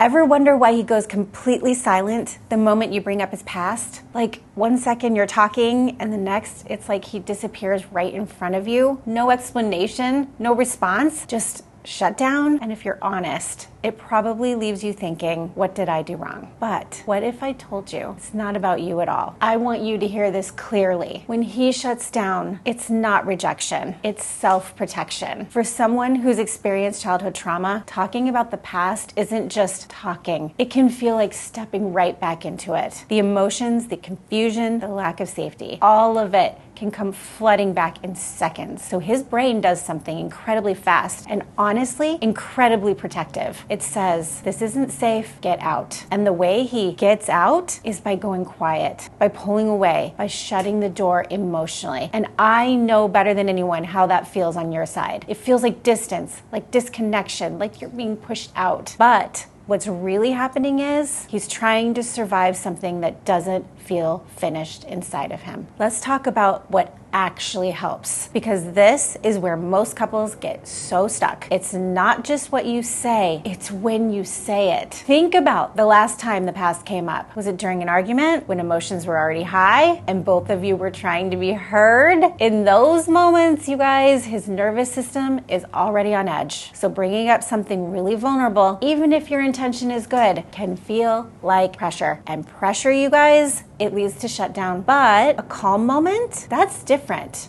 Ever wonder why he goes completely silent the moment you bring up his past? Like 1 second you're talking and the next it's like he disappears right in front of you. No explanation, no response, just shut down. And if you're honest, it probably leaves you thinking, what did I do wrong? But what if I told you it's not about you at all? I want you to hear this clearly. When he shuts down, it's not rejection, it's self-protection. For someone who's experienced childhood trauma, talking about the past isn't just talking. It can feel like stepping right back into it. The emotions, the confusion, the lack of safety, all of it can come flooding back in seconds. So his brain does something incredibly fast and honestly, incredibly protective. It says, this isn't safe, get out. And the way he gets out is by going quiet, by pulling away, by shutting the door emotionally. And I know better than anyone how that feels on your side. It feels like distance, like disconnection, like you're being pushed out. But what's really happening is he's trying to survive something that doesn't feel finished inside of him. Let's talk about what actually helps, because this is where most couples get so stuck. It's not just what you say, it's when you say it. Think about the last time the past came up. Was it during an argument when emotions were already high and both of you were trying to be heard? In those moments, you guys, his nervous system is already on edge. So bringing up something really vulnerable, even if your intention is good, can feel like pressure. And pressure, you guys, it leads to shutdown. But a calm moment, that's different.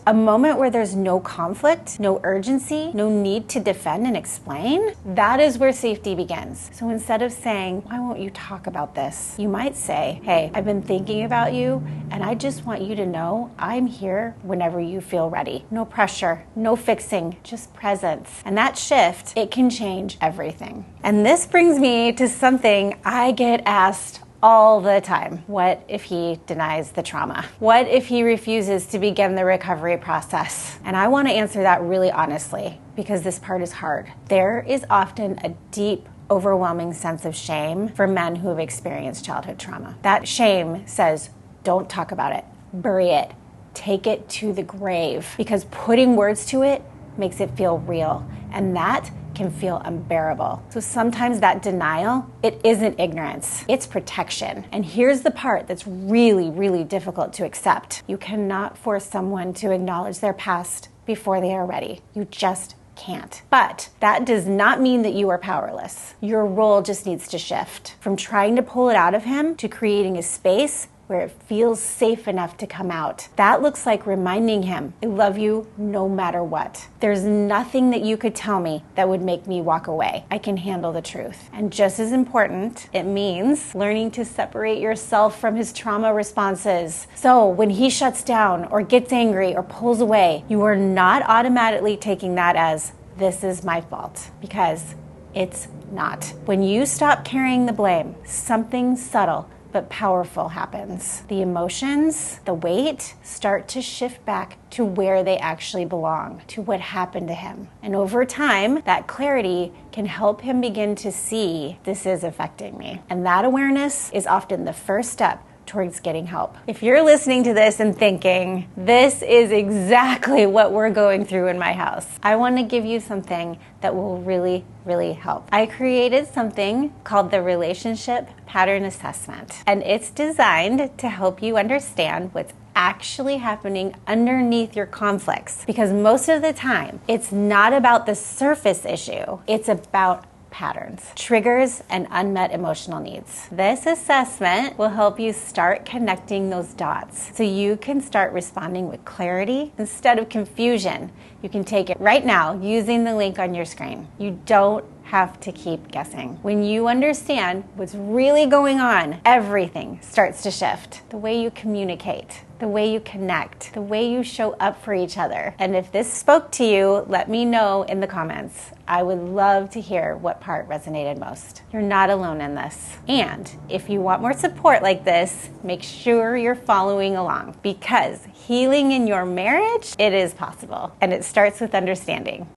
A moment where there's no conflict, no urgency, no need to defend and explain, that is where safety begins. So instead of saying, why won't you talk about this? You might say, hey, I've been thinking about you and I just want you to know I'm here whenever you feel ready. No pressure, no fixing, just presence. And that shift, it can change everything. And this brings me to something I get asked all the time. What if he denies the trauma? What if he refuses to begin the recovery process? And I want to answer that really honestly, because this part is hard. There is often a deep, overwhelming sense of shame for men who have experienced childhood trauma. That shame says, don't talk about it, bury it, take it to the grave, because putting words to it makes it feel real, and that can feel unbearable. So sometimes that denial, it isn't ignorance, it's protection. And here's the part that's really, really difficult to accept. You cannot force someone to acknowledge their past before they are ready. You just can't. But that does not mean that you are powerless. Your role just needs to shift from trying to pull it out of him to creating a space where it feels safe enough to come out. That looks like reminding him, I love you no matter what. There's nothing that you could tell me that would make me walk away. I can handle the truth. And just as important, it means learning to separate yourself from his trauma responses. So when he shuts down or gets angry or pulls away, you are not automatically taking that as, this is my fault, because it's not. When you stop carrying the blame, something subtle but powerful happens. The emotions, the weight, start to shift back to where they actually belong, to what happened to him. And over time, that clarity can help him begin to see, this is affecting me. And that awareness is often the first step towards getting help. If you're listening to this and thinking, this is exactly what we're going through in my house, I want to give you something that will really, really help. I created something called the Relationship Pattern Assessment, and it's designed to help you understand what's actually happening underneath your conflicts. Because most of the time, it's not about the surface issue, it's about patterns, triggers, and unmet emotional needs. This assessment will help you start connecting those dots so you can start responding with clarity instead of confusion. You can take it right now using the link on your screen. You don't have to keep guessing. When you understand what's really going on, everything starts to shift. The way you communicate, the way you connect, the way you show up for each other. And if this spoke to you, let me know in the comments. I would love to hear what part resonated most. You're not alone in this. And if you want more support like this, make sure you're following along, because healing in your marriage, it is possible. And it starts with understanding.